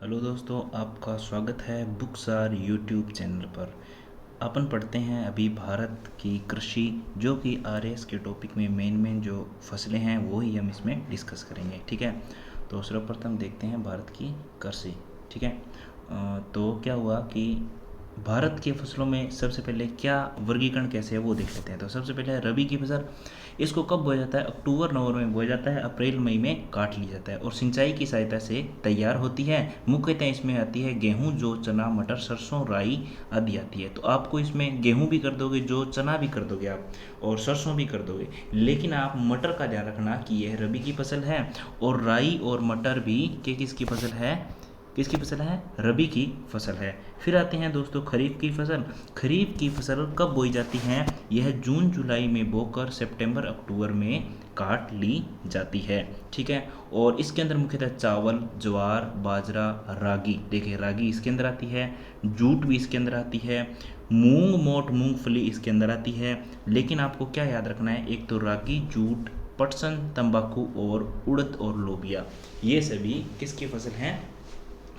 Hello दोस्तों, आपका स्वागत है बुकसार यूट्यूब चैनल पर। अपन पढ़ते हैं अभी भारत की कृषि, जो कि आरएस के टॉपिक में मेन जो फसलें हैं वो ही हम इसमें डिस्कस करेंगे। ठीक है, तो सर्वप्रथम देखते हैं भारत की कृषि। ठीक है, तो क्या हुआ कि भारत की फसलों में सबसे पहले क्या वर्गीकरण कैसे है वो देख लेते हैं। तो सबसे पहले है रबी की फसल। इसको कब बोया जाता है? अक्टूबर नवंबर में बोया जाता है, अप्रैल मई में काट लिया जाता है और सिंचाई की सहायता से तैयार होती है। मुख्यतः इसमें आती है गेहूं, जौ, चना, मटर, सरसों, राई आदि आती है। तो आपको इसमें गेहूं भी कर दोगे, जौ, चना भी कर दोगे आप, और सरसों भी कर दोगे, लेकिन आप मटर का ध्यान रखना कि यह रबी की फसल है। और राई और मटर भी किसकी फसल है? किसकी फसल है? रबी की फसल है। फिर आते हैं दोस्तों खरीफ की फसल। खरीफ की फसल कब बोई जाती है? यह जून जुलाई में बोकर सितंबर अक्टूबर में काट ली जाती है। ठीक है, और इसके अंदर मुख्यतः चावल, ज्वार, बाजरा, रागी, देखिए रागी इसके अंदर आती है, जूट भी इसके अंदर आती है, मूंग, मोट, मूंगफली इसके अंदर आती है। लेकिन आपको क्या याद रखना है? एक तो रागी, जूट, पटसन, तंबाकू और उड़द और लोबिया, ये सभी किसकी फसल हैं?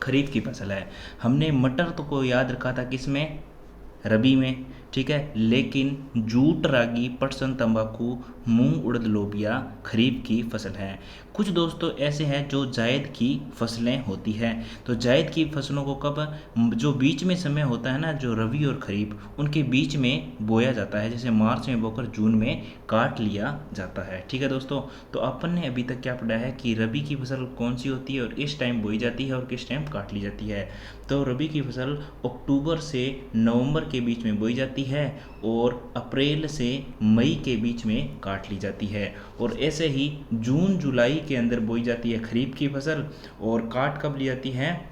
खरीफ की फसल है। हमने मटर तो को याद रखा था किसमें? रबी में। ठीक है, लेकिन जूट, रागी, पटसन, तंबाकू, मूंग, उड़द, लोबिया खरीफ की फसल है। कुछ दोस्तों ऐसे हैं जो जायद की फसलें होती हैं। तो जायद की फसलों को कब, जो बीच में समय होता है ना, जो रबी और खरीफ, उनके बीच में बोया जाता है। जैसे मार्च में बोकर जून में काट लिया जाता है। ठीक है दोस्तों, तो अपन ने अभी तक क्या पढ़ा है कि रबी की फसल कौन सी होती है और किस टाइम बोई जाती है और किस टाइम काट ली जाती है। तो रबी की फसल अक्टूबर से नवंबर के बीच में बोई जाती है और अप्रैल से मई के बीच में काट ली जाती है। और ऐसे ही जून जुलाई के अंदर बोई जाती है खरीफ की फसल, और काट कब ली जाती है?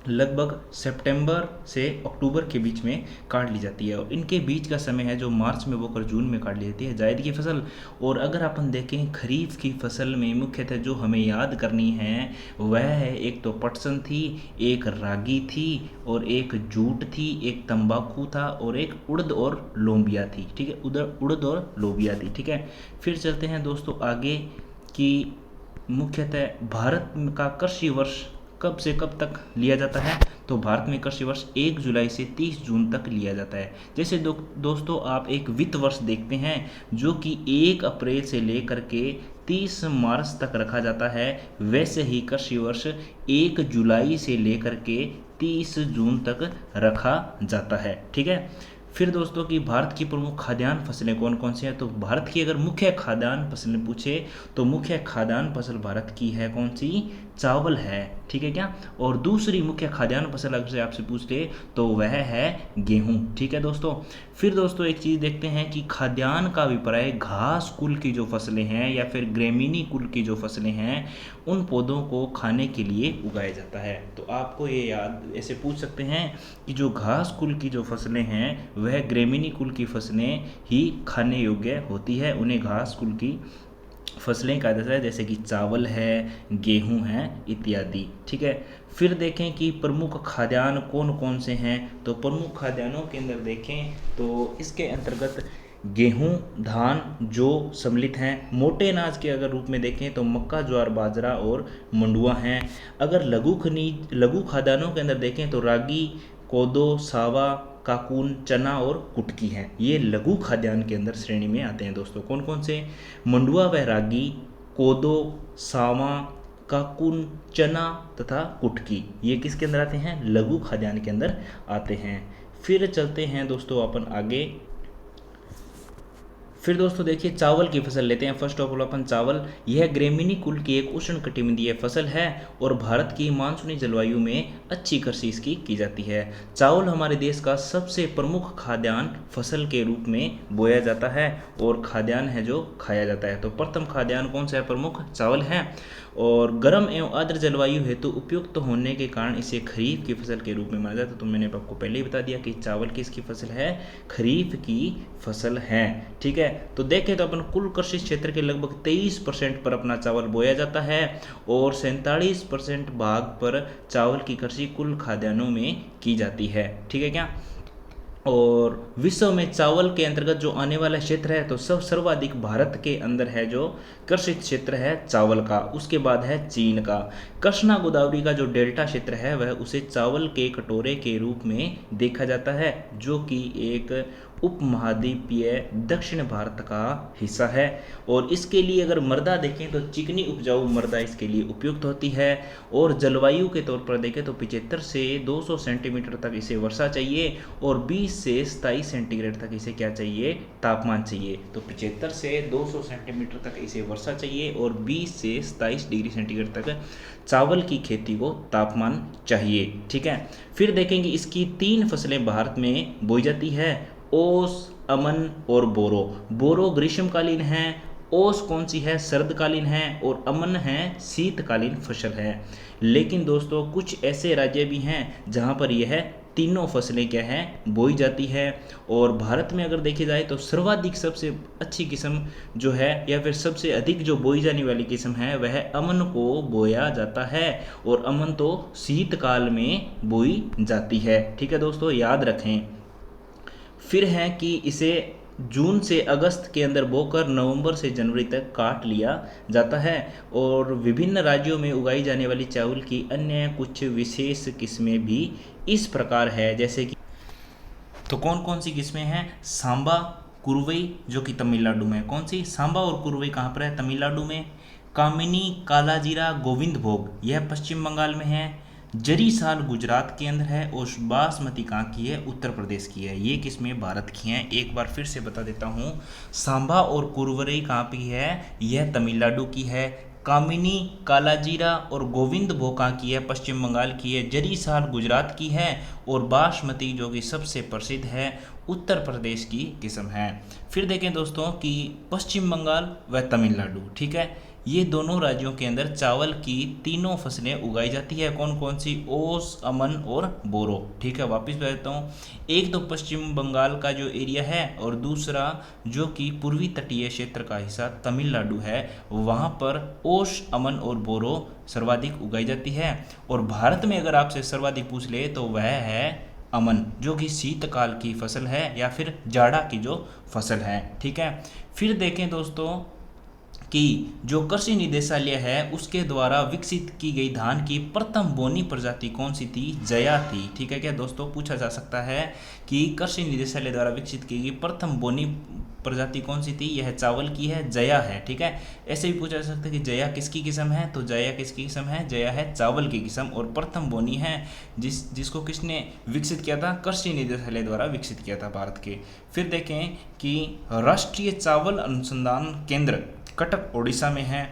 लगभग सितंबर से अक्टूबर के बीच में काट ली जाती है। और इनके बीच का समय है जो मार्च में बोकर जून में काट ली जाती है, जायद की फसल। और अगर अपन देखें खरीफ की फसल में मुख्यतः जो हमें याद करनी है वह है, एक तो पटसन थी, एक रागी थी, और एक जूट थी, एक तंबाकू था, और एक उड़द और लोबिया थी। ठीक है, उधर उड़द और लोबिया थी। ठीक है, फिर चलते हैं दोस्तों आगे कि मुख्यतः भारत का कृषि वर्ष कब से कब तक लिया जाता है? तो भारत में कृषि वर्ष 1 जुलाई से 30 जून तक लिया जाता है। जैसे दोस्तों आप एक वित्त वर्ष देखते हैं जो कि 1 अप्रैल से लेकर के 30 मार्च तक रखा जाता है, वैसे ही कृषि वर्ष 1 जुलाई से लेकर के 30 जून तक रखा जाता है। ठीक है, फिर दोस्तों कि भारत की प्रमुख खाद्यान्न फसलें कौन कौन सी हैं? तो भारत की अगर मुख्य खाद्यान्न फसलें पूछे तो मुख्य खाद्यान्न फसल भारत की है कौन सी? चावल है। ठीक है क्या? और दूसरी मुख्य खाद्यान्न फसल अगर से आपसे पूछ ले तो वह है गेहूं। ठीक है दोस्तों, फिर दोस्तों एक चीज़ देखते हैं कि खाद्यान्न का अभिप्राय घास कुल की जो फसलें हैं या फिर ग्रेमीनी कुल की जो फसलें हैं, उन पौधों को खाने के लिए उगाया जाता है। तो आपको ये याद ऐसे पूछ सकते हैं कि जो घास कुल की जो फसलें हैं वह ग्रेमीनी कुल की फसलें ही खाने योग्य होती है, उन्हें घास कुल की फसलें कहा जाता है, जैसे कि चावल है, गेहूं है इत्यादि। ठीक है, फिर देखें कि प्रमुख खाद्यान्न कौन कौन से हैं। तो प्रमुख खाद्यान्नों के अंदर देखें तो इसके अंतर्गत गेहूं, धान, जौ सम्मिलित हैं। मोटे अनाज के अगर रूप में देखें तो मक्का, ज्वार, बाजरा और मंडुआ हैं। अगर लघु खाद्यान्नों के अंदर देखें तो रागी, कोदो, सावा, काकून, चना और कुटकी हैं। ये लघु खाद्यान्न के अंदर श्रेणी में आते हैं दोस्तों। कौन कौन से? मंडुआ व रागी, कोदो, सावा, काकून, चना तथा कुटकी, ये किसके अंदर आते हैं? लघु खाद्यान्न के अंदर आते हैं। फिर चलते हैं दोस्तों अपन आगे। फिर दोस्तों देखिए चावल की फसल लेते हैं। फर्स्ट ऑफ ऑल अपन चावल, यह ग्रेमिनी कुल की एक उष्णकटिबंधीय फसल है और भारत की मानसूनी जलवायु में अच्छी कृषि इसकी की जाती है। चावल हमारे देश का सबसे प्रमुख खाद्यान्न फसल के रूप में बोया जाता है और खाद्यान्न है जो खाया जाता है। तो प्रथम खाद्यान्न कौन सा है? प्रमुख चावल है। और गर्म एवं आर्द्र जलवायु हेतु उपयुक्त होने के कारण इसे खरीफ की फसल के रूप में माना जाता है। तो मैंने आपको पहले ही बता दिया कि चावल किसकी फसल है? खरीफ की फसल है। ठीक है, तो देखें तो अपन कुल कृषि क्षेत्र के लगभग 23% पर अपना चावल बोया जाता है और 47% भाग पर चावल की कृषि कुल खाद्यान्नों में की जाती है। ठीक है क्या? और विश्व में चावल के अंतर्गत जो आने वाला क्षेत्र है तो सर्वाधिक भारत के अंदर है जो कृषि क्षेत्र है चावल का, उसके बाद है चीन का। कृष्णा गोदावरी का जो डेल्टा क्षेत्र है वह उसे चावल के कटोरे के रूप में देखा जाता है, जो कि एक उपमहाद्वीपीय दक्षिण भारत का हिस्सा है। और इसके लिए अगर मृदा देखें तो चिकनी उपजाऊ मृदा इसके लिए उपयुक्त होती है। और जलवायु के तौर पर देखें तो 75 से 200 सेंटीमीटर तक इसे वर्षा चाहिए और 20 से 27 सेंटीग्रेड तक इसे क्या चाहिए, तापमान चाहिए। तो 75 से 200 सेंटीमीटर तक इसे वर्षा चाहिए और 20 से 27 डिग्री सेंटीग्रेड तक चावल की खेती को तापमान चाहिए। ठीक है, फिर देखेंगे इसकी 3 फसलें भारत में बोई जाती है, ओस, अमन और बोरो। बोरो ग्रीष्मकालीन है, ओस कौन सी है, शरदकालीन है, और अमन है शीतकालीन फसल है। लेकिन दोस्तों कुछ ऐसे राज्य भी हैं जहां पर यह तीनों फसलें क्या हैं, बोई जाती है। और भारत में अगर देखी जाए तो सर्वाधिक सबसे अच्छी किस्म जो है या फिर सबसे अधिक जो बोई जाने वाली किस्म है वह अमन को बोया जाता है, और अमन तो शीतकाल में बोई जाती है। ठीक है दोस्तों, याद रखें। फिर है कि इसे जून से अगस्त के अंदर बोकर नवंबर से जनवरी तक काट लिया जाता है। और विभिन्न राज्यों में उगाई जाने वाली चावल की अन्य कुछ विशेष किस्में भी इस प्रकार है, जैसे कि तो कौन कौन सी किस्में हैं, सांबा, कुरुवई जो कि तमिलनाडु में, कौन सी, सांबा और कुरुवई कहाँ पर है, तमिलनाडु में। कामिनी, कालाजीरा, गोविंद भोग यह पश्चिम बंगाल में है। जरी साल गुजरात के अंदर है और बासमती कहाँ की है, उत्तर प्रदेश की है। ये किस्में भारत की हैं। एक बार फिर से बता देता हूँ, सांबा और कुरवरई कहाँ की है, यह तमिलनाडु की है। कामिनी, कालाजीरा और गोविंद भोग कहाँ की है, पश्चिम बंगाल की है। जरी साल गुजरात की है और बासमती जो कि सबसे प्रसिद्ध है उत्तर प्रदेश की किस्म है। फिर देखें दोस्तों कि पश्चिम बंगाल व तमिलनाडु, ठीक है, ये दोनों राज्यों के अंदर चावल की तीनों फसलें उगाई जाती है। कौन कौन सी, ओस, अमन और बोरो। ठीक है, वापस बता देता हूँ। एक तो पश्चिम बंगाल का जो एरिया है और दूसरा जो कि पूर्वी तटीय क्षेत्र का हिस्सा तमिलनाडु है, वहाँ पर ओस, अमन और बोरो सर्वाधिक उगाई जाती है। और भारत में अगर आपसे सर्वाधिक पूछ ले तो वह है अमन, जो कि शीतकाल की फसल है या फिर जाड़ा की जो फसल है। ठीक है, फिर देखें दोस्तों कि जो कृषि निदेशालय है उसके द्वारा विकसित की गई धान की प्रथम बोनी प्रजाति कौन सी थी, जया थी। ठीक है क्या दोस्तों, पूछा जा सकता है कि कृषि निदेशालय द्वारा विकसित की गई प्रथम बोनी प्रजाति कौन सी थी, यह चावल की है, जया है। ठीक है, ऐसे भी पूछा जा सकता है कि जया किसकी किस्म है, तो जया किसकी किस्म है, जया है चावल की किस्म। और प्रथम बोनी है जिसको किसने विकसित किया था, कृषि निदेशालय द्वारा विकसित किया था भारत के। फिर देखें कि राष्ट्रीय चावल अनुसंधान केंद्र कटक उड़ीसा में है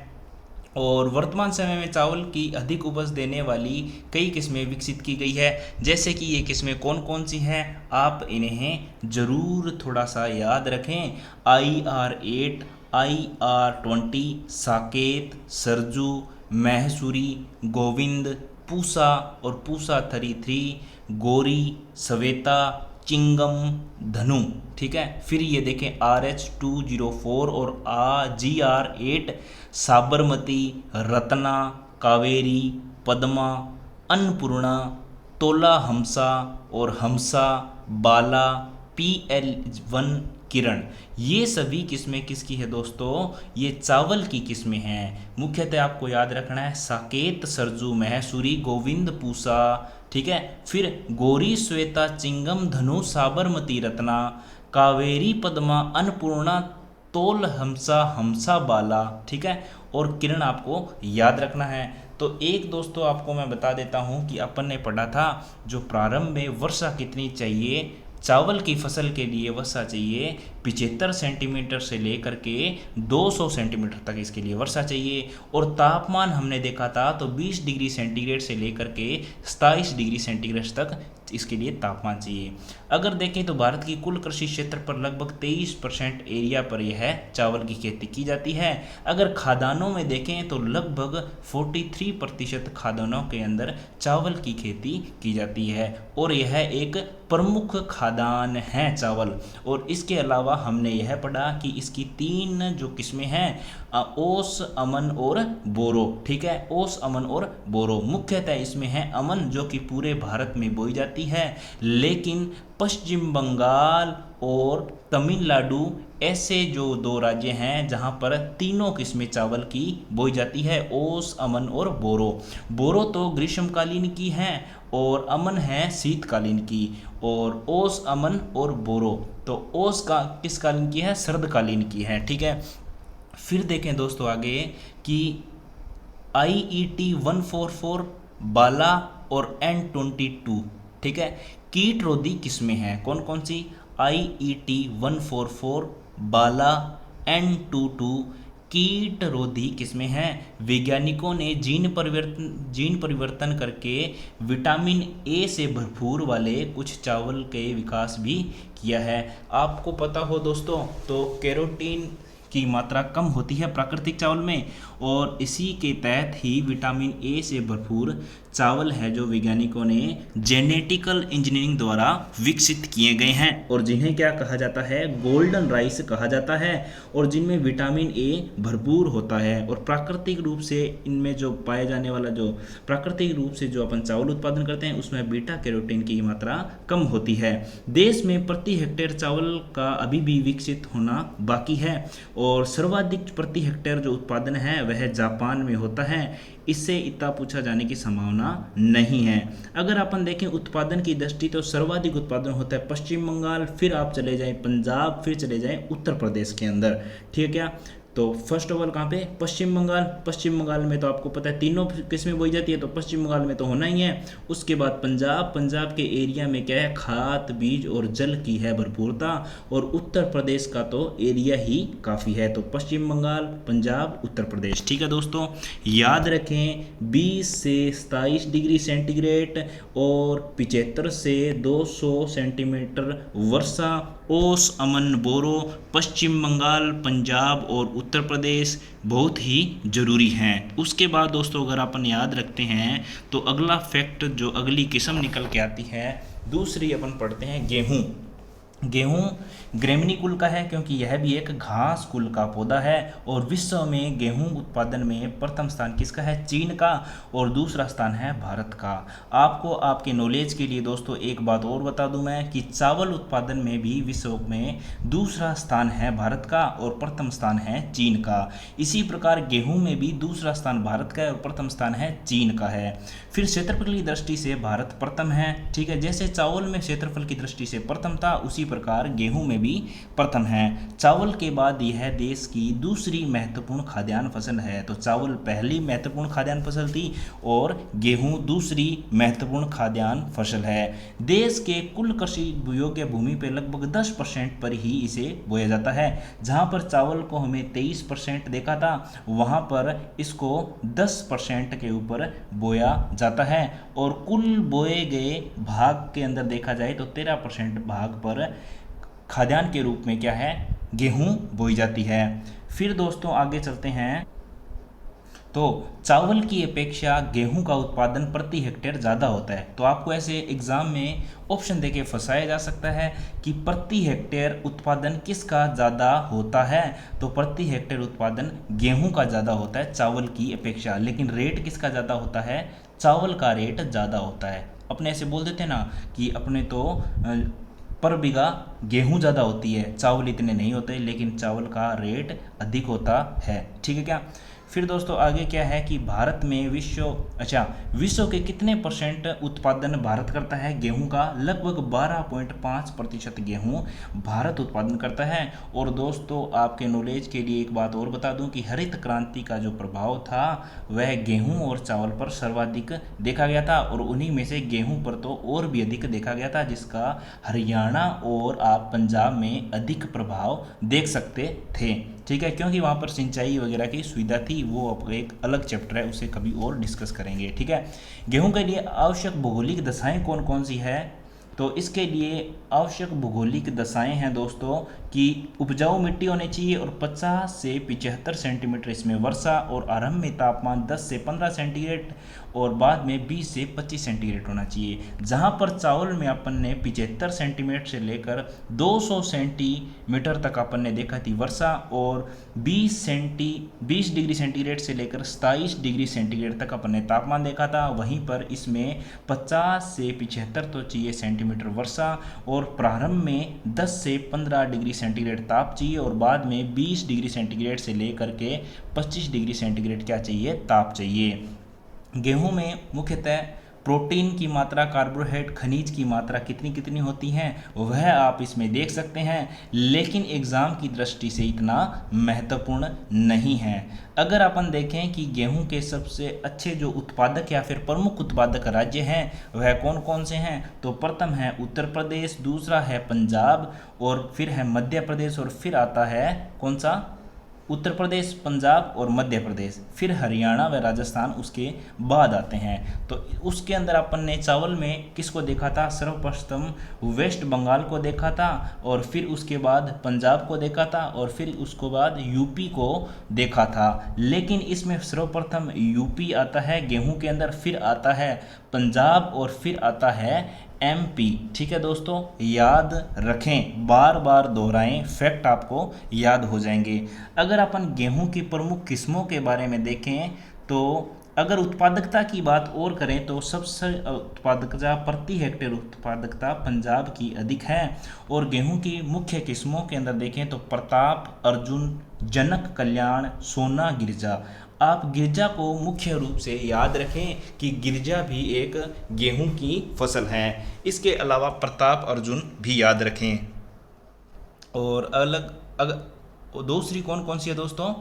और वर्तमान समय में चावल की अधिक उपज देने वाली कई किस्में विकसित की गई है। जैसे कि ये किस्में कौन कौन सी हैं, आप इन्हें ज़रूर थोड़ा सा याद रखें। IR8, IR20, साकेत, सरजू, महसूरी, गोविंद, पूसा और पूसा 33, गोरी, सवेता, चिंगम, धनु। ठीक है, फिर ये देखें RH204 और GR8, साबरमती, रत्ना, कावेरी, पद्मा, अन्नपूर्णा, तोला हमसा और हमसा, बाला, PL1, किरण। ये सभी किस्में किसकी है दोस्तों, ये चावल की किस्में हैं। मुख्यतः आपको याद रखना है साकेत, सरजू, महसूरी, गोविंद, पूसा। ठीक है, फिर गोरी, श्वेता, चिंगम, धनु, साबरमती, रत्ना, कावेरी, पद्मा, अन्नपूर्णा, तोल हमसा, हमसा बाला। ठीक है, और किरण आपको याद रखना है। तो एक दोस्तों आपको मैं बता देता हूँ कि अपन ने पढ़ा था जो प्रारंभ में वर्षा कितनी चाहिए, चावल की फसल के लिए वर्षा चाहिए 75 सेंटीमीटर से लेकर के 200 सेंटीमीटर तक इसके लिए वर्षा चाहिए। और तापमान हमने देखा था तो 20 डिग्री सेंटीग्रेड से लेकर के 27 डिग्री सेंटीग्रेड तक इसके लिए तापमान चाहिए। अगर देखें तो भारत की कुल कृषि क्षेत्र पर लगभग 23% एरिया पर यह चावल की खेती की जाती है। अगर खादानों में देखें तो लगभग 43% खादानों के अंदर चावल की खेती की जाती है और यह एक प्रमुख खाद्यान्न है चावल। और इसके अलावा हमने यह पढ़ा कि इसकी 3 जो किस्में हैं, ओस, अमन और बोरो। ठीक है, ओस, अमन और बोरो मुख्यतः इसमें है अमन, जो कि पूरे भारत में बोई जाती है, लेकिन पश्चिम बंगाल और तमिलनाडु ऐसे जो दो राज्य हैं जहां पर तीनों किस्में चावल की बोई जाती है, ओस, अमन और बोरो। बोरो तो ग्रीष्मकालीन की हैं और अमन है शीतकालीन की। और ओस, अमन और बोरो, तो ओस का किस कालीन की है, सर्दकालीन की है। ठीक है, फिर देखें दोस्तों आगे कि IET-144, बाला और N-22, ठीक है, कीट रोधी किस्में हैं। कौन कौन सी, IET-144, बाला, N-22 कीट रोधी किस्में हैं। वैज्ञानिकों ने जीन परिवर्तन करके विटामिन ए से भरपूर वाले कुछ चावल के विकास भी किया है। आपको पता हो दोस्तों, तो कैरोटीन की मात्रा कम होती है प्राकृतिक चावल में, और इसी के तहत ही विटामिन ए से भरपूर चावल है जो वैज्ञानिकों ने जेनेटिकल इंजीनियरिंग द्वारा विकसित किए गए हैं, और जिन्हें क्या कहा जाता है, गोल्डन राइस कहा जाता है, और जिनमें विटामिन ए भरपूर होता है। और प्राकृतिक रूप से इनमें जो पाए जाने वाला, जो प्राकृतिक रूप से जो अपन चावल उत्पादन करते हैं, उसमें बीटा कैरोटीन की मात्रा कम होती है। देश में प्रति हेक्टेयर चावल का अभी भी विकसित होना बाकी है, और सर्वाधिक प्रति हेक्टेयर जो उत्पादन है वह जापान में होता है। इससे इतना पूछा जाने की संभावना नहीं है। अगर अपन देखें उत्पादन की दृष्टि, तो सर्वाधिक उत्पादन होता है पश्चिम बंगाल, फिर आप चले जाएं पंजाब, फिर चले जाएं उत्तर प्रदेश के अंदर। ठीक है क्या, तो फर्स्ट ऑफ ऑल कहाँ पे, पश्चिम बंगाल। पश्चिम बंगाल में तो आपको पता है तीनों किस्में बोई जाती है, तो पश्चिम बंगाल में तो होना ही है। उसके बाद पंजाब, पंजाब के एरिया में क्या है, खाद, बीज और जल की है भरपूरता, और उत्तर प्रदेश का तो एरिया ही काफ़ी है। तो पश्चिम बंगाल, पंजाब, उत्तर प्रदेश। ठीक है दोस्तों, याद रखें 20 से 27 डिग्री सेंटीग्रेड और 75 से 200 सेंटीमीटर वर्षा ओस, अमन, बोरो, पश्चिम बंगाल, पंजाब और उत्तर प्रदेश बहुत ही ज़रूरी हैं। उसके बाद दोस्तों अगर अपन याद रखते हैं, तो अगला फैक्ट जो अगली किस्म निकल के आती है, दूसरी अपन पढ़ते हैं गेहूँ। गेहूँ ग्रेमनी कुल का है, क्योंकि यह भी एक घास कुल का पौधा है, और विश्व में गेहूँ उत्पादन में प्रथम स्थान किसका है, चीन का, और दूसरा स्थान है भारत का। आपको आपके नॉलेज के लिए दोस्तों एक बात और बता दूं मैं, कि चावल उत्पादन में भी विश्व में दूसरा स्थान है भारत का और प्रथम स्थान है चीन का। इसी प्रकार गेहूँ में भी दूसरा स्थान भारत का है और प्रथम स्थान है चीन का है। फिर क्षेत्रफल की दृष्टि से भारत प्रथम है। ठीक है, जैसे चावल में क्षेत्रफल की दृष्टि से प्रथम था, उसी प्रकार गेहूं में भी प्रथम है। चावल के बाद यह देश की दूसरी महत्वपूर्ण खाद्यान्न फसल है। तो चावल पहली महत्वपूर्ण खाद्यान्न फसल थी और गेहूं दूसरी महत्वपूर्ण खाद्यान्न फसल है। देश के कुल कृषि योग्य भूमि पर लगभग 10% पर ही इसे बोया जाता है। जहां पर चावल को हमें 23% देखा था, वहां पर इसको 10% के ऊपर बोया जाता है, और कुल बोए गए भाग के अंदर देखा जाए तो 13% भाग पर खाद्यान्न के रूप में क्या है, गेहूं बोई जाती है। फिर दोस्तों आगे चलते हैं, तो चावल की अपेक्षा गेहूं का उत्पादन प्रति हेक्टेयर ज़्यादा होता है। तो आपको ऐसे एग्जाम में ऑप्शन देके फंसाया जा सकता है कि प्रति हेक्टेयर उत्पादन किसका ज़्यादा होता है, तो प्रति हेक्टेयर उत्पादन गेहूं का ज़्यादा होता है चावल की अपेक्षा, लेकिन रेट किसका ज़्यादा होता है, चावल का रेट ज़्यादा होता है। अपने ऐसे बोल देते हैं ना कि अपने तो पर बीघा गेहूं ज़्यादा होती है, चावल इतने नहीं होते, लेकिन चावल का रेट अधिक होता है। ठीक है क्या। फिर दोस्तों आगे क्या है कि भारत में विश्व के कितने परसेंट उत्पादन भारत करता है गेहूं का, लगभग 12.5% गेहूं भारत उत्पादन करता है। और दोस्तों आपके नॉलेज के लिए एक बात और बता दूं कि हरित क्रांति का जो प्रभाव था वह गेहूं और चावल पर सर्वाधिक देखा गया था, और उन्हीं में से गेहूं पर तो और भी अधिक देखा गया था, जिसका हरियाणा और आप पंजाब में अधिक प्रभाव देख सकते थे। ठीक है, क्योंकि वहाँ पर सिंचाई वगैरह की सुविधा थी, वो अब एक अलग चैप्टर है, उसे कभी और डिस्कस करेंगे। ठीक है, गेहूं के लिए आवश्यक भौगोलिक दशाएं कौन कौन सी है, तो इसके लिए आवश्यक भौगोलिक दशाएं हैं दोस्तों कि उपजाऊ मिट्टी होनी चाहिए, और 50 से 75 सेंटीमीटर इसमें वर्षा, और आरंभ में तापमान 10 से 15 सेंटीग्रेड, और बाद में 20 से 25 सेंटीग्रेड होना चाहिए। जहाँ पर चावल में अपन ने 75 सेंटीमीटर से लेकर 200 सेंटीमीटर तक अपन ने देखा थी वर्षा, और 20 डिग्री सेंटीग्रेड से लेकर 27 डिग्री सेंटीग्रेड तक अपन ने तापमान देखा था। वहीं पर इसमें 50 से 75 तो चाहिए सेंटीमीटर वर्षा, और प्रारंभ में 10 से 15 डिग्री सेंटीग्रेड ताप चाहिए, और बाद में 20 डिग्री सेंटीग्रेड से लेकर के 25 डिग्री सेंटीग्रेड क्या चाहिए, ताप चाहिए। गेहूं में मुख्यतः प्रोटीन की मात्रा, कार्बोहाइड्रेट, खनिज की मात्रा कितनी कितनी होती हैं वह आप इसमें देख सकते हैं, लेकिन एग्ज़ाम की दृष्टि से इतना महत्वपूर्ण नहीं है। अगर अपन देखें कि गेहूं के सबसे अच्छे जो उत्पादक या फिर प्रमुख उत्पादक राज्य हैं वह कौन कौन से हैं, तो प्रथम है उत्तर प्रदेश, दूसरा है पंजाब, और फिर है मध्य प्रदेश, और फिर आता है कौन सा, उत्तर प्रदेश, पंजाब और मध्य प्रदेश, फिर हरियाणा व राजस्थान उसके बाद आते हैं। तो उसके अंदर अपन ने चावल में किसको देखा था, सर्वप्रथम वेस्ट बंगाल को देखा था, और फिर उसके बाद पंजाब को देखा था, और फिर उसके बाद यूपी को देखा था। लेकिन इसमें सर्वप्रथम यूपी आता है गेहूं के अंदर, फिर आता है पंजाब, और फिर आता है एमपी। ठीक है दोस्तों, याद रखें, बार बार दोहराएं, फैक्ट आपको याद हो जाएंगे। अगर अपन गेहूं की प्रमुख किस्मों के बारे में देखें तो अगर उत्पादकता की बात और करें तो सबसे उत्पादकता प्रति हेक्टेयर उत्पादकता पंजाब की अधिक है, और गेहूं की मुख्य किस्मों के अंदर देखें तो प्रताप, अर्जुन, जनक, कल्याण, सोना, गिरजा। आप गिरजा को मुख्य रूप से याद रखें कि गिरजा भी एक गेहूं की फसल है। इसके अलावा प्रताप, अर्जुन भी याद रखें। और दूसरी कौन कौन सी है दोस्तों,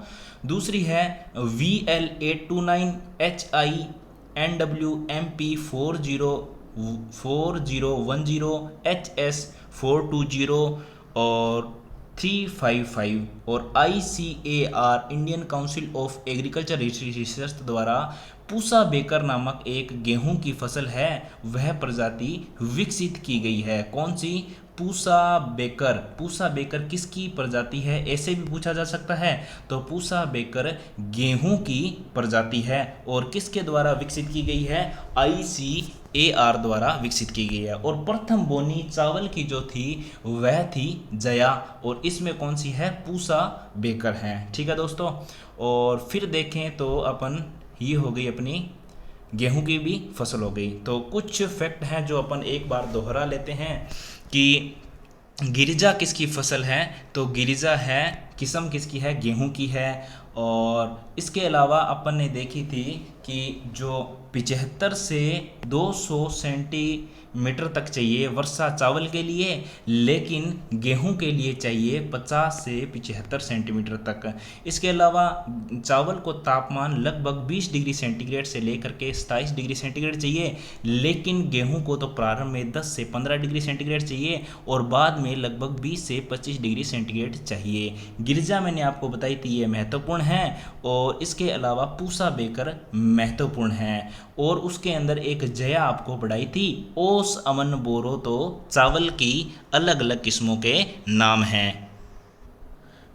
दूसरी है VL829, HI, NW, MP 4010, HS420 और 355, और ICAR Indian council of agriculture research द्वारा पूसा बेकर नामक एक गेहूं की फसल है, वह प्रजाति विकसित की गई है। कौन सी, पूसा बेकर। पूसा बेकर किसकी प्रजाति है, ऐसे भी पूछा जा सकता है। तो पूसा बेकर गेहूं की प्रजाति है, और किसके द्वारा विकसित की गई है, ICAR द्वारा विकसित की गई है। और प्रथम बोनी चावल की जो थी वह थी जया, और इसमें कौन सी है, पूसा बेकर है। ठीक है दोस्तों, और फिर देखें तो अपन ये हो गई अपनी गेहूं की भी फसल हो गई। तो कुछ फैक्ट हैं जो अपन एक बार दोहरा लेते हैं कि गिरिजा किसकी फसल है, तो गिरिजा है, किस्म किसकी है, गेहूं की है। और इसके अलावा अपन ने देखी थी कि जो 75 से 200 सेंटीमीटर तक चाहिए वर्षा चावल के लिए, लेकिन गेहूं के लिए चाहिए 50 से 75 सेंटीमीटर तक। इसके अलावा चावल को तापमान लगभग 20 डिग्री सेंटीग्रेड से लेकर के 27 डिग्री सेंटीग्रेड चाहिए, लेकिन गेहूं को तो प्रारंभ में 10 से 15 डिग्री सेंटीग्रेड चाहिए, और बाद में लगभग 20 से 25 डिग्री सेंटीग्रेड चाहिए। गिरजा मैंने आपको बताई थी ये महत्वपूर्ण है, और इसके अलावा पूसा बेकर महत्वपूर्ण है। और उसके अंदर एक जया आपको पढ़ाई थी, ओस, अमन, बोरो, तो चावल की अलग अलग किस्मों के नाम हैं।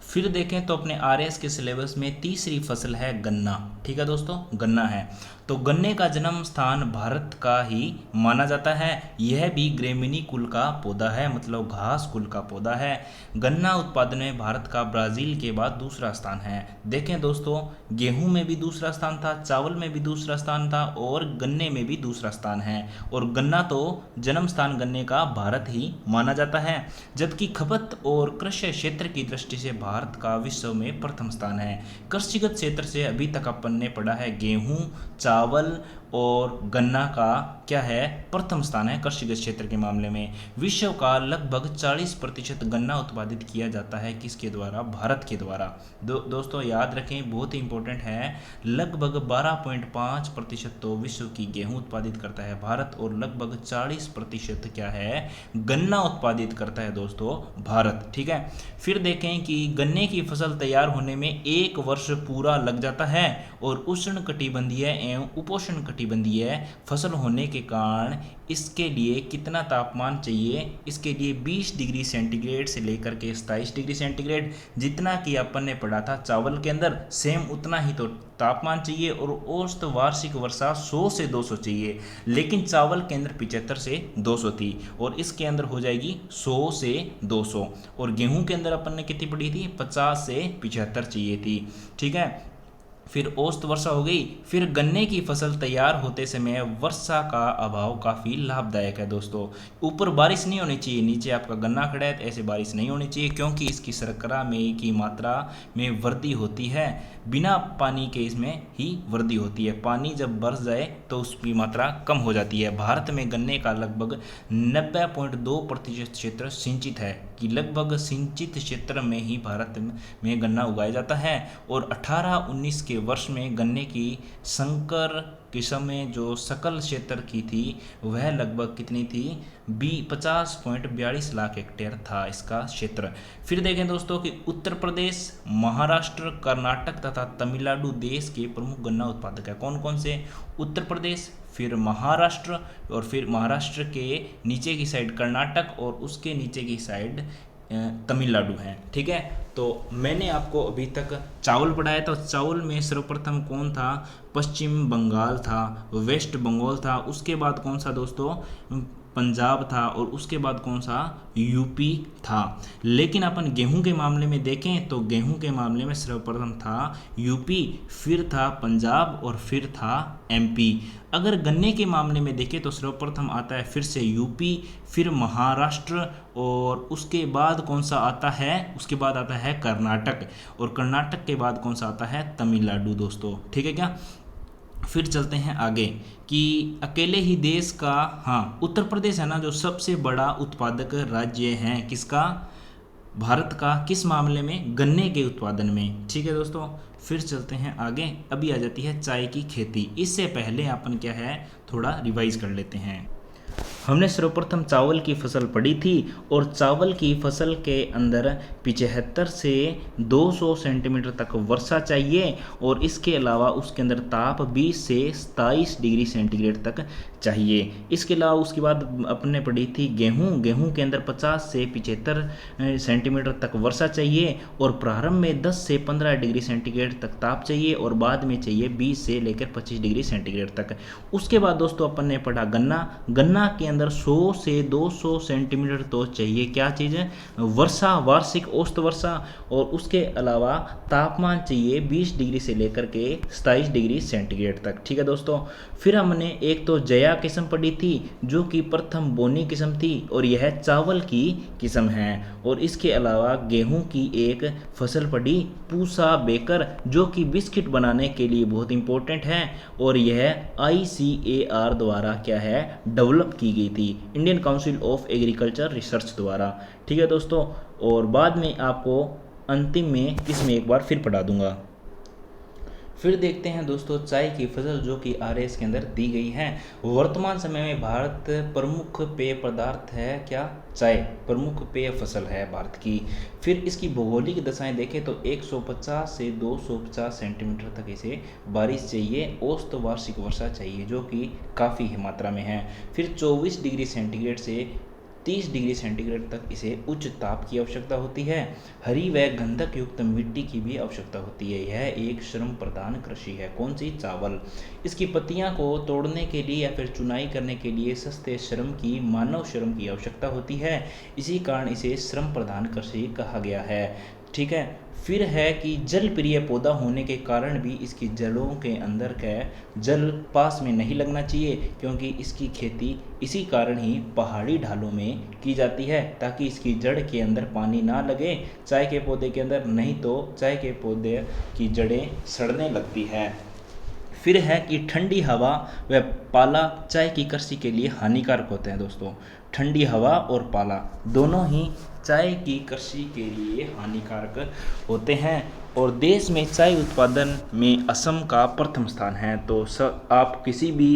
फिर देखें तो अपने आरएस के सिलेबस में तीसरी फसल है गन्ना। ठीक है दोस्तों, गन्ना है। तो गन्ने का जन्म स्थान भारत का ही माना जाता है। यह भी ग्रेमिनी कुल का पौधा है, मतलब घास कुल का पौधा है। गन्ना उत्पादन में भारत का ब्राज़ील के बाद दूसरा स्थान है। देखें दोस्तों, गेहूं में भी दूसरा स्थान था, चावल में भी दूसरा स्थान था, और गन्ने में भी दूसरा स्थान है। और गन्ना तो जन्म स्थान गन्ने का भारत ही माना जाता है, जबकि खपत और कृषि क्षेत्र की दृष्टि से भारत का विश्व में प्रथम स्थान है। कृषिगत क्षेत्र से अभी तक अपन ने पढ़ा है गेहूं, चावल और गन्ना का क्या है, प्रथम स्थान है कृषिगत क्षेत्र के मामले में। विश्व का लगभग 40% गन्ना उत्पादित किया जाता है, किसके द्वारा, भारत के द्वारा। दोस्तों याद रखें, बहुत ही इंपॉर्टेंट है, लगभग 12.5% तो विश्व की गेहूं उत्पादित करता है भारत, और लगभग 40% क्या है, गन्ना उत्पादित करता है दोस्तों भारत। ठीक है, फिर देखें कि गन्ने की फसल तैयार होने में 1 वर्ष पूरा लग जाता है, और उष्ण कटिबंधीय एवं उपोष्ण उष्णकटिबंधीय फसल होने के कारण इसके लिए कितना तापमान चाहिए? इसके लिए 20 डिग्री सेंटीग्रेड से लेकर के 27 डिग्री सेंटीग्रेड, जितना कि अपन ने पढ़ा था चावल के अंदर, सेम उतना ही तो तापमान चाहिए। और औसत वार्षिक वर्षा 100 से 200 चाहिए, लेकिन चावल के अंदर 75 से 200 थी और इसके अंदर हो जाएगी 100 से 200। और गेहूं के अंदर अपन ने कितनी पड़ी थी? 50 से 75 चाहिए थी। ठीक है, फिर औसत वर्षा हो गई। फिर गन्ने की फसल तैयार होते समय वर्षा का अभाव काफ़ी लाभदायक है दोस्तों। ऊपर बारिश नहीं होनी चाहिए, नीचे आपका गन्ना खड़ा है तो ऐसे बारिश नहीं होनी चाहिए, क्योंकि इसकी शर्करा में की मात्रा में वृद्धि होती है। बिना पानी के इसमें ही वृद्धि होती है, पानी जब बरस जाए तो उसकी मात्रा कम हो जाती है। भारत में गन्ने का लगभग 90.2% क्षेत्र सिंचित है, कि लगभग सिंचित क्षेत्र में ही भारत में गन्ना उगाया जाता है। और 18-19 के वर्ष में गन्ने की संकर किस्म में जो सकल क्षेत्र की थी वह लगभग कितनी थी? 50.42 लाख हेक्टेयर था इसका क्षेत्र। फिर देखें दोस्तों कि उत्तर प्रदेश, महाराष्ट्र, कर्नाटक तथा तमिलनाडु देश के प्रमुख गन्ना उत्पादक है। कौन कौन से? उत्तर प्रदेश, फिर महाराष्ट्र, और फिर महाराष्ट्र के नीचे की साइड कर्नाटक और उसके नीचे की साइड तमिलनाडु है। ठीक है, तो मैंने आपको अभी तक चावल पढ़ाया था। चावल में सर्वप्रथम कौन था? पश्चिम बंगाल था, वेस्ट बंगाल था, उसके बाद कौन सा दोस्तों? पंजाब था, और उसके बाद कौन सा? यूपी था। लेकिन अपन गेहूं के मामले में देखें तो गेहूं के मामले में सर्वप्रथम था यूपी, फिर था पंजाब और फिर था एमपी। अगर गन्ने के मामले में देखें तो सर्वप्रथम आता है फिर से यूपी, फिर महाराष्ट्र, और उसके बाद कौन सा आता है? उसके बाद आता है कर्नाटक, और कर्नाटक के बाद कौन सा आता है? तमिलनाडु दोस्तों। ठीक है क्या? फिर चलते हैं आगे कि अकेले ही देश का, हाँ, उत्तर प्रदेश है ना जो सबसे बड़ा उत्पादक राज्य है किसका? भारत का। किस मामले में? गन्ने के उत्पादन में। ठीक है दोस्तों, फिर चलते हैं आगे। अभी आ जाती है चाय की खेती। इससे पहले अपन क्या है, थोड़ा रिवाइज कर लेते हैं। हमने सर्वप्रथम चावल की फसल पढ़ी थी, और चावल की फसल के अंदर 75 से 200 सेंटीमीटर तक वर्षा चाहिए, और इसके अलावा उसके अंदर ताप 20 से 27 डिग्री सेंटीग्रेड तक चाहिए। इसके अलावा उसके बाद अपने पढ़ी थी गेहूं के अंदर 50 से 75 सेंटीमीटर तक वर्षा चाहिए, और प्रारंभ में 10 से 15 डिग्री सेंटीग्रेड तक ताप चाहिए, और बाद में चाहिए 20 से लेकर 25 डिग्री सेंटीग्रेड तक। उसके बाद दोस्तों अपन ने पढ़ा गन्ना के अंदर 100 से 200 सेंटीमीटर तो चाहिए क्या चीज़ है? वर्षा, वार्षिक औसत वर्षा, और उसके अलावा तापमान चाहिए 20 डिग्री से लेकर के 27 डिग्री सेंटीग्रेड तक। ठीक है दोस्तों, फिर हमने एक तो जया किस्म पढ़ी थी जो कि प्रथम बोनी किस्म थी, और यह चावल की किस्म है। और इसके अलावा गेहूं की एक फसल पढ़ी पूसा बेकर, जो कि बिस्किट बनाने के लिए बहुत इंपॉर्टेंट है, और यह ICAR द्वारा क्या है, डेवलप की गई थी, Indian council of agriculture research द्वारा। ठीक है दोस्तों, और बाद में आपको अंतिम में इसमें एक बार फिर पढ़ा दूंगा। फिर देखते हैं दोस्तों चाय की फसल जो कि RS के अंदर दी गई है। वर्तमान समय में भारत प्रमुख पेय पदार्थ है क्या? चाय प्रमुख पेय फसल है भारत की। फिर इसकी भौगोलिक दशाएं देखें तो 150 से 250 सेंटीमीटर तक इसे बारिश चाहिए, औसत वार्षिक वर्षा चाहिए जो कि काफ़ी मात्रा में है। फिर 24 डिग्री सेंटीग्रेड से 30 डिग्री सेंटीग्रेड तक इसे उच्च ताप की आवश्यकता होती है। हरी व गंधक युक्त मिट्टी की भी आवश्यकता होती है। यह एक श्रम प्रधान कृषि है। कौन सी? चावल। इसकी पत्तियां को तोड़ने के लिए या फिर चुनाई करने के लिए सस्ते श्रम की, मानव श्रम की आवश्यकता होती है। इसी कारण इसे श्रम प्रधान कृषि कहा गया है। ठीक है, फिर है कि जल प्रिय पौधा होने के कारण भी इसकी जड़ों के अंदर का जल पास में नहीं लगना चाहिए, क्योंकि इसकी खेती इसी कारण ही पहाड़ी ढालों में की जाती है, ताकि इसकी जड़ के अंदर पानी ना लगे चाय के पौधे के अंदर, नहीं तो चाय के पौधे की जड़ें सड़ने लगती है। फिर है कि ठंडी हवा व पाला चाय की कृषि के लिए हानिकारक होते हैं दोस्तों। ठंडी हवा और पाला दोनों ही चाय की कृषि के लिए हानिकारक होते हैं। और देश में चाय उत्पादन में असम का प्रथम स्थान है। तो आप किसी भी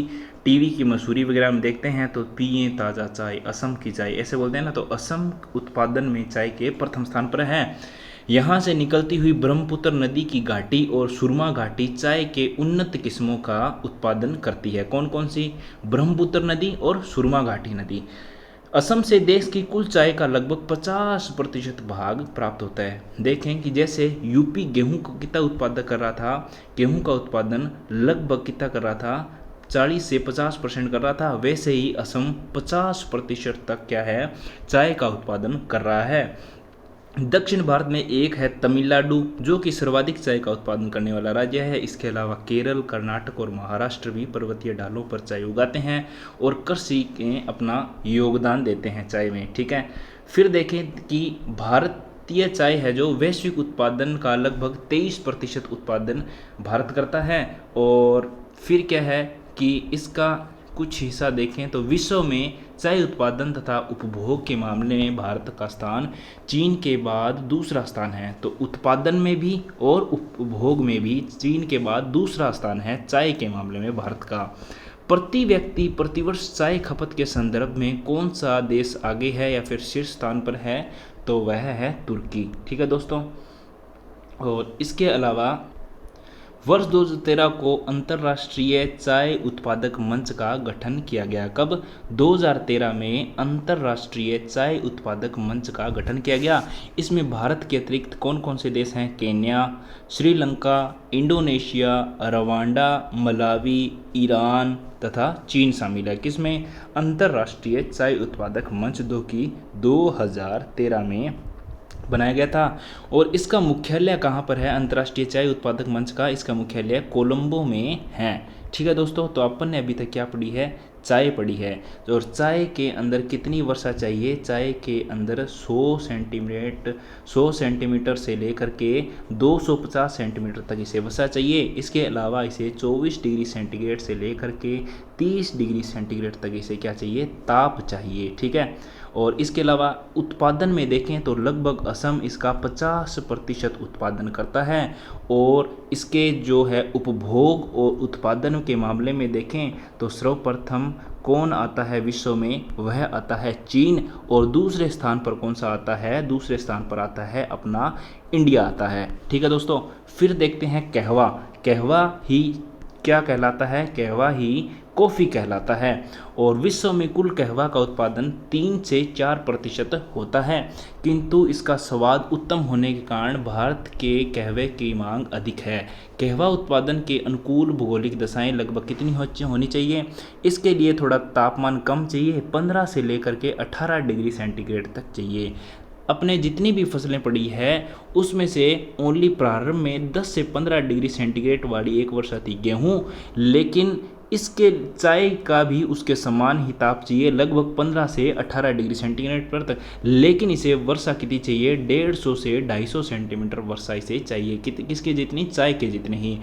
टीवी की मशहूरी वगैरह में देखते हैं तो पिए ताज़ा चाय, असम की चाय ऐसे बोलते हैं ना, तो असम उत्पादन में चाय के प्रथम स्थान पर है। यहाँ से निकलती हुई ब्रह्मपुत्र नदी की घाटी और सुरमा घाटी चाय के उन्नत किस्मों का उत्पादन करती है। कौन कौन सी? ब्रह्मपुत्र नदी और सुरमा घाटी नदी। असम से देश की कुल चाय का लगभग 50% भाग प्राप्त होता है। देखें कि जैसे यूपी गेहूं को कितना उत्पादन कर रहा था, गेहूं का उत्पादन लगभग कितना कर रहा था, 40 से 50% कर रहा था, वैसे ही असम 50% तक क्या है, चाय का उत्पादन कर रहा है। दक्षिण भारत में एक है तमिलनाडु, जो कि सर्वाधिक चाय का उत्पादन करने वाला राज्य है। इसके अलावा केरल, कर्नाटक और महाराष्ट्र भी पर्वतीय ढालों पर चाय उगाते हैं और कृषि के अपना योगदान देते हैं चाय में। ठीक है, फिर देखें कि भारतीय चाय है जो वैश्विक उत्पादन का लगभग 23% उत्पादन भारत करता है। और फिर क्या है कि इसका कुछ हिस्सा देखें तो विश्व में चाय उत्पादन तथा उपभोग के मामले में भारत का स्थान चीन के बाद दूसरा स्थान है। तो उत्पादन में भी और उपभोग में भी चीन के बाद दूसरा स्थान है चाय के मामले में भारत का। प्रति व्यक्ति प्रतिवर्ष चाय खपत के संदर्भ में कौन सा देश आगे है या फिर शीर्ष स्थान पर है? तो वह है तुर्की। ठीक है दोस्तों, और इसके अलावा वर्ष 2013 को अंतर्राष्ट्रीय चाय उत्पादक मंच का गठन किया गया। कब? 2013 में अंतर्राष्ट्रीय चाय उत्पादक मंच का गठन किया गया। इसमें भारत के अतिरिक्त कौन कौन से देश हैं? Kenya, Sri Lanka, Indonesia, Rwanda, Malawi, Iran तथा चीन शामिल है। किसमें? अंतर्राष्ट्रीय चाय उत्पादक मंच 2013 में बनाया गया था। और इसका मुख्यालय कहाँ पर है? अंतर्राष्ट्रीय चाय उत्पादक मंच का इसका मुख्यालय कोलंबो में है। ठीक है दोस्तों, तो अपन ने अभी तक क्या पढ़ी है? चाय पढ़ी है। और चाय के अंदर कितनी वर्षा चाहिए? चाय के अंदर 100 सेंटीमीटर से लेकर के 250 सेंटीमीटर तक इसे वर्षा चाहिए। इसके अलावा इसे 24 डिग्री सेंटीग्रेड से लेकर के 30 डिग्री सेंटीग्रेड तक इसे क्या चाहिए? ताप चाहिए। ठीक है, और इसके अलावा उत्पादन में देखें तो लगभग असम इसका 50% उत्पादन करता है। और इसके जो है उपभोग और उत्पादन के मामले में देखें तो सर्वप्रथम कौन आता है विश्व में? वह आता है चीन। और दूसरे स्थान पर कौन सा आता है? दूसरे स्थान पर आता है अपना इंडिया आता है। ठीक है दोस्तों, फिर देखते हैं कहवा। कहवा ही क्या कहलाता है? कहवा ही कॉफ़ी कहलाता है। और विश्व में कुल कहवा का उत्पादन 3 से 4% होता है, किंतु इसका स्वाद उत्तम होने के कारण भारत के कहवे की मांग अधिक है। कहवा उत्पादन के अनुकूल भौगोलिक दशाएं लगभग कितनी होनी चाहिए? इसके लिए थोड़ा तापमान कम चाहिए, 15 से लेकर के 18 डिग्री सेंटीग्रेड तक चाहिए। अपने जितनी भी फसलें पड़ी है उसमें से ओनली प्रारंभ में 10 से 15 डिग्री सेंटीग्रेड वाली एक वर्षा थी गेहूँ, लेकिन इसके चाय का भी उसके समान ही ताप चाहिए, लगभग 15 से 18 डिग्री सेंटीग्रेड पर तक। लेकिन इसे वर्षा कितनी चाहिए? 150 से 250 सेंटीमीटर वर्षा इसे चाहिए। किसके जितनी? चाय के जितने ही।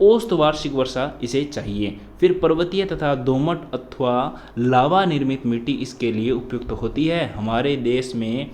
औसत वार्षिक वर्षा इसे चाहिए। फिर पर्वतीय तथा दोमट अथवा लावा निर्मित मिट्टी इसके लिए उपयुक्त होती है। हमारे देश में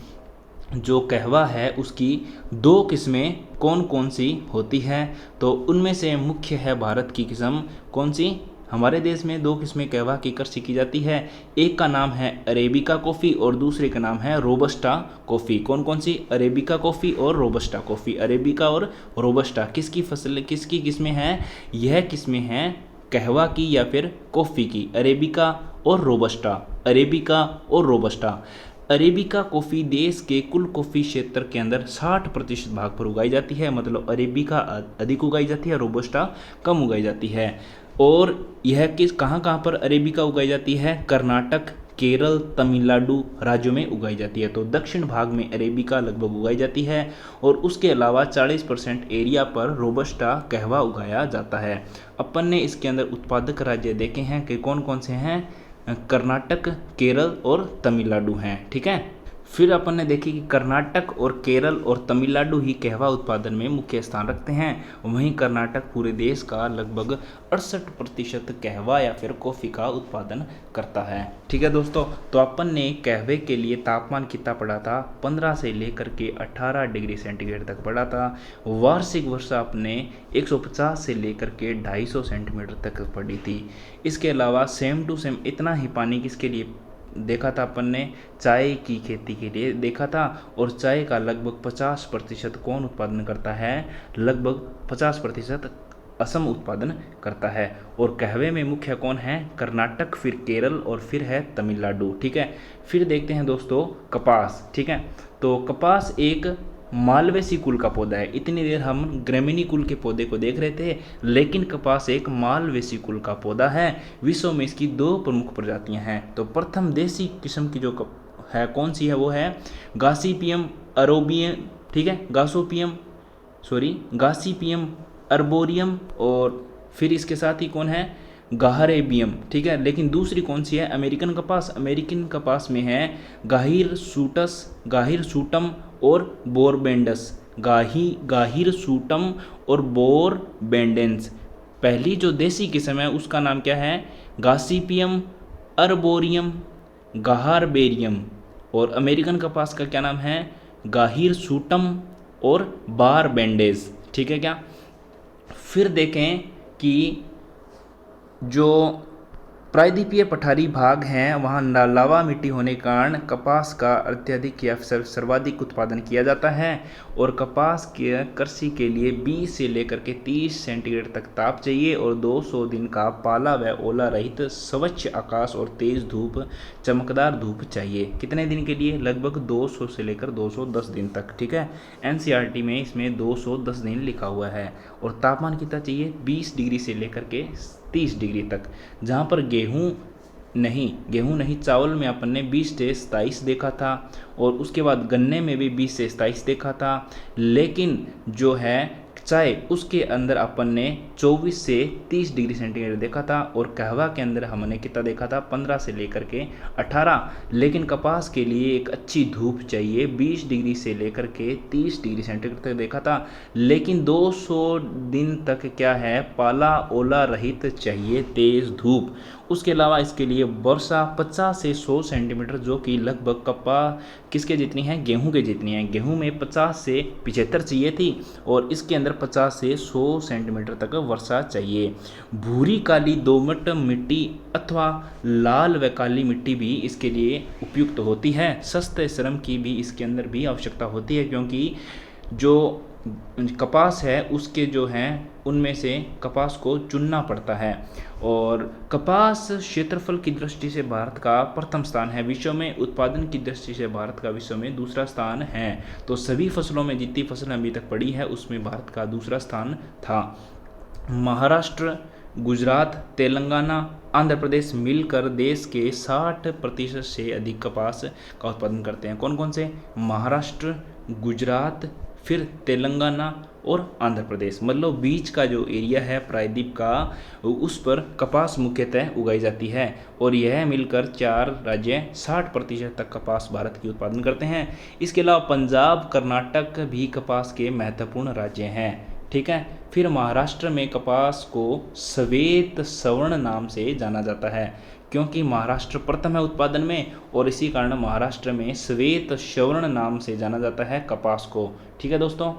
जो कहवा है उसकी 2 किस्में कौन कौन सी होती हैं? तो उनमें से मुख्य है भारत की किस्म कौन सी? हमारे देश में 2 किस्में कहवा की कृषि की जाती है। एक का नाम है अरेबिका कॉफ़ी और दूसरे का नाम है रोबस्टा कॉफ़ी। कौन कौन सी? अरेबिका कॉफ़ी और रोबस्टा कॉफ़ी। अरेबिका और रोबस्टा किसकी फसल, किसकी किस्में हैं? यह किस्में हैं कहवा की या फिर कॉफ़ी की। अरेबिका और रोबस्टा, अरेबिका और रोबस्टा। अरेबिका कॉफ़ी देश के कुल कॉफ़ी क्षेत्र के अंदर 60% भाग पर उगाई जाती है, मतलब अरेबिका अधिक उगाई जाती है, रोबस्टा कम उगाई जाती है। और यह किस कहाँ पर अरेबिका उगाई जाती है? कर्नाटक, केरल, तमिलनाडु राज्यों में उगाई जाती है। तो दक्षिण भाग में अरेबिका लगभग उगाई जाती है और उसके अलावा 40% एरिया पर रोबस्टा कहवा उगाया जाता है। अपन ने इसके अंदर उत्पादक राज्य देखे हैं कि कौन कौन से हैं? कर्नाटक, केरल और तमिलनाडु हैं। ठीक है, फिर अपन ने देखी कि कर्नाटक और केरल और तमिलनाडु ही कहवा उत्पादन में मुख्य स्थान रखते हैं। वहीं कर्नाटक पूरे देश का लगभग 68% कहवा या फिर कॉफ़ी का उत्पादन करता है। ठीक है दोस्तों, तो अपन ने कहवे के लिए तापमान कितना पढ़ा था? 15 से लेकर के 18 डिग्री सेंटीग्रेड तक पढ़ा था। वार्षिक वर्षा अपने 150 से लेकर के 250 सेंटीमीटर तक पड़ी थी। इसके अलावा सेम टू सेम इतना ही पानी किसके लिए देखा था अपन ने चाय की खेती के लिए देखा था, और चाय का लगभग 50% कौन उत्पादन करता है, लगभग 50% असम उत्पादन करता है। और कहवे में मुख्य कौन है, कर्नाटक, फिर केरल और फिर है तमिलनाडु। ठीक है, फिर देखते हैं दोस्तों कपास। ठीक है, तो कपास एक मालवेसी कुल का पौधा है। इतनी देर हम ग्रेमिनी कुल के पौधे को देख रहे थे, लेकिन कपास एक मालवेसी कुल का पौधा है। विश्व में इसकी 2 प्रमुख प्रजातियां हैं। तो प्रथम देसी किस्म की जो है कौन सी है, वो है गासीपियम अरोबियम। ठीक है, गासीपियम अर्बोरियम, और फिर इसके साथ ही कौन है, गाहरेबियम। ठीक है, लेकिन दूसरी कौन सी है, अमेरिकन कपास। अमेरिकन कपास में है गाहिर सूटम और बोरबेंडस। गाहिर सूटम और बोरबेंडेंस। पहली जो देसी किस्म है उसका नाम क्या है, गासीपियम अर्बोरियम गाहारबेरियम, और अमेरिकन कपास का क्या नाम है, गाहिर सूटम और बारबेंडेज। ठीक है क्या। फिर देखें कि जो प्रायद्वीपीय पठारी भाग हैं वहाँ लावा मिट्टी होने के कारण कपास का अत्यधिक या सर्वाधिक उत्पादन किया जाता है। और कपास के कृषि के लिए 20 से लेकर के 30 सेंटीग्रेड तक ताप चाहिए, और 200 दिन का पाला व ओला रहित स्वच्छ आकाश और तेज धूप, चमकदार धूप चाहिए। कितने दिन के लिए, लगभग 200 से लेकर 210 दिन तक। ठीक है, एनसीईआरटी में इसमें 210 दिन लिखा हुआ है। और तापमान कितना चाहिए, 20 डिग्री से लेकर के 30 डिग्री तक। जहाँ पर गेहूँ नहीं चावल में अपन ने 20 से 27 देखा था, और उसके बाद गन्ने में भी 20 से 27 देखा था। लेकिन जो है चाय, उसके अंदर अपन ने 24 से 30 डिग्री सेंटीग्रेड देखा था, और कहवा के अंदर हमने कितना देखा था, 15 से लेकर के 18। लेकिन कपास के लिए एक अच्छी धूप चाहिए, 20 डिग्री से लेकर के 30 डिग्री सेंटीग्रेड तक देखा था। लेकिन 200 दिन तक क्या है, पाला ओला रहित चाहिए, तेज धूप। उसके अलावा इसके लिए वर्षा 50 से 100 सेंटीमीटर, जो कि लगभग कपास किसके जितनी है, गेहूं के जितनी है। गेहूं में 50 से 75 चाहिए थी, और इसके अंदर 50 से 100 सेंटीमीटर तक वर्षा चाहिए। भूरी काली दोमट मिट्टी अथवा लाल व काली मिट्टी भी इसके लिए उपयुक्त होती है। सस्ते श्रम की भी इसके अंदर भी आवश्यकता होती है, क्योंकि जो कपास है उसके जो हैं उनमें से कपास को चुनना पड़ता है। और कपास क्षेत्रफल की दृष्टि से भारत का प्रथम स्थान है विश्व में, उत्पादन की दृष्टि से भारत का विश्व में दूसरा स्थान है। तो सभी फसलों में जितनी फसलें अभी तक पड़ी है उसमें भारत का दूसरा स्थान था। महाराष्ट्र, गुजरात, तेलंगाना, आंध्र प्रदेश मिलकर देश के 60% से अधिक कपास का उत्पादन करते हैं। कौन कौन से, महाराष्ट्र, गुजरात, फिर तेलंगाना और आंध्र प्रदेश। मतलब बीच का जो एरिया है प्रायद्वीप का, उस पर कपास मुख्यतः उगाई जाती है, और यह मिलकर 4 राज्य 60% तक कपास भारत की उत्पादन करते हैं। इसके अलावा पंजाब, कर्नाटक भी कपास के महत्वपूर्ण राज्य हैं। ठीक है, फिर महाराष्ट्र में कपास को श्वेत स्वर्ण नाम से जाना जाता है, क्योंकि महाराष्ट्र प्रथम है उत्पादन में, और इसी कारण महाराष्ट्र में श्वेत स्वर्ण नाम से जाना जाता है कपास को। ठीक है दोस्तों,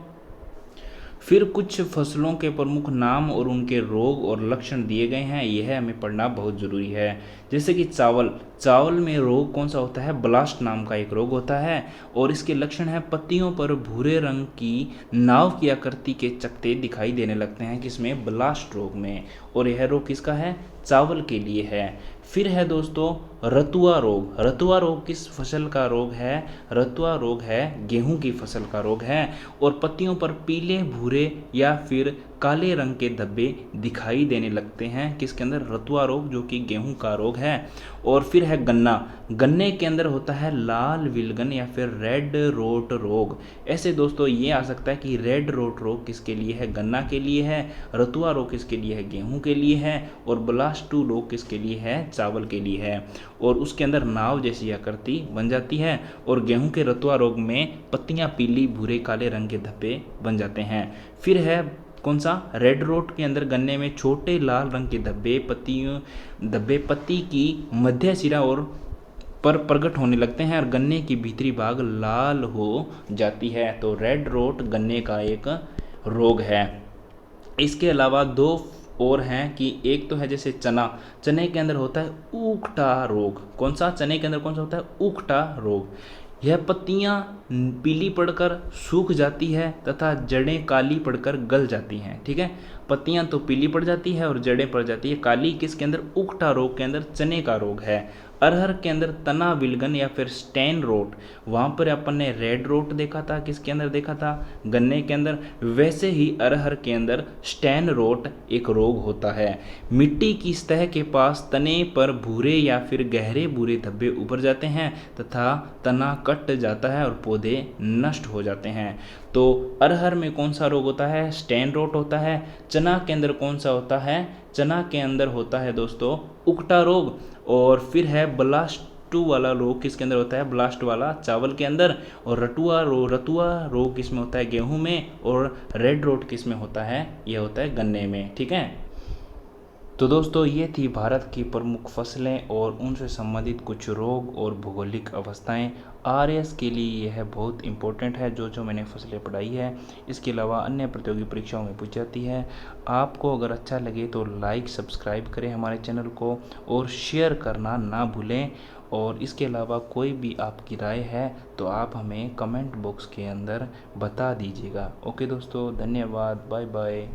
फिर कुछ फसलों के प्रमुख नाम और उनके रोग और लक्षण दिए गए हैं, यह हमें पढ़ना बहुत ज़रूरी है। जैसे कि चावल में रोग कौन सा होता है, ब्लास्ट नाम का एक रोग होता है, और इसके लक्षण है पत्तियों पर भूरे रंग की नाव की आकृति के चकत्ते दिखाई देने लगते हैं, किसमें, ब्लास्ट रोग में। और यह रोग किसका है, चावल के लिए है। फिर है दोस्तों रतुआ रोग। रतुआ रोग किस फसल का रोग है, रतुआ रोग है गेहूं की फसल का रोग है, और पत्तियों पर पीले, भूरे या फिर काले रंग के धब्बे दिखाई देने लगते हैं, किसके अंदर, रतुआ रोग, जो कि गेहूं का रोग है। और फिर है गन्ने के अंदर होता है लाल विलगन या फिर रेड रोट रोग। ऐसे दोस्तों ये आ सकता है कि रेड रोट रोग किसके लिए है, गन्ना के लिए है, रतुआ रोग किसके लिए है, गेहूं के लिए है, और ब्लास्टू रोग किसके लिए है, चावल के लिए है। और उसके अंदर नाव जैसी आकृति बन जाती है, और गेहूं के रतुआ रोग में पत्तियां पीली, भूरे, काले रंग के धब्बे बन जाते हैं। फिर है कौन सा, रेड रोट के अंदर गन्ने में छोटे लाल रंग के धब्बे पत्ती की मध्य सिरा और पर प्रकट होने लगते हैं, और गन्ने की भीतरी भाग लाल हो जाती है। तो रेड रोट गन्ने का एक रोग है। इसके अलावा 2 और हैं कि एक तो है जैसे चना, चने के अंदर होता है ऊखटा रोग। कौन सा? चने के अंदर कौन सा होता है? ऊखटा रोग। यह पत्तियां पीली पड़कर सूख जाती है तथा जड़ें काली पड़कर गल जाती हैं। ठीक है, पत्तियां तो पीली पड़ जाती है और जड़ें पड़ जाती है काली। किसके अंदर? ऊखटा रोग के अंदर चने का रोग है। अरहर के अंदर तना विलगन या फिर स्टेन रोट, वहाँ पर अपन ने रेड रोट देखा था। किसके अंदर देखा था? गन्ने के अंदर। वैसे ही अरहर के अंदर स्टेन रोट एक रोग होता है। मिट्टी की सतह के पास तने पर भूरे या फिर गहरे भूरे धब्बे उभर जाते हैं तथा तना कट जाता है और पौधे नष्ट हो जाते हैं। तो अरहर में कौन सा रोग होता है? स्टेन रोट होता है। चना के अंदर कौन सा होता है? चना के अंदर होता है दोस्तों उकटा रोग। और फिर है ब्लास्टू वाला रोग। किसके अंदर होता है? ब्लास्ट वाला चावल के अंदर। और रतुआ रोग किसमें होता है? गेहूं में। और रेड रोट किसमें होता है? यह होता है गन्ने में। ठीक है, तो दोस्तों ये थी भारत की प्रमुख फसलें और उनसे संबंधित कुछ रोग और भौगोलिक अवस्थाएं। आरएस के लिए यह बहुत इंपॉर्टेंट है जो मैंने फसलें पढ़ाई है। इसके अलावा अन्य प्रतियोगी परीक्षाओं में पूछी जाती है। आपको अगर अच्छा लगे तो लाइक सब्सक्राइब करें हमारे चैनल को और शेयर करना ना भूलें। और इसके अलावा कोई भी आपकी राय है तो आप हमें कमेंट बॉक्स के अंदर बता दीजिएगा। ओके दोस्तों, धन्यवाद, बाय बाय।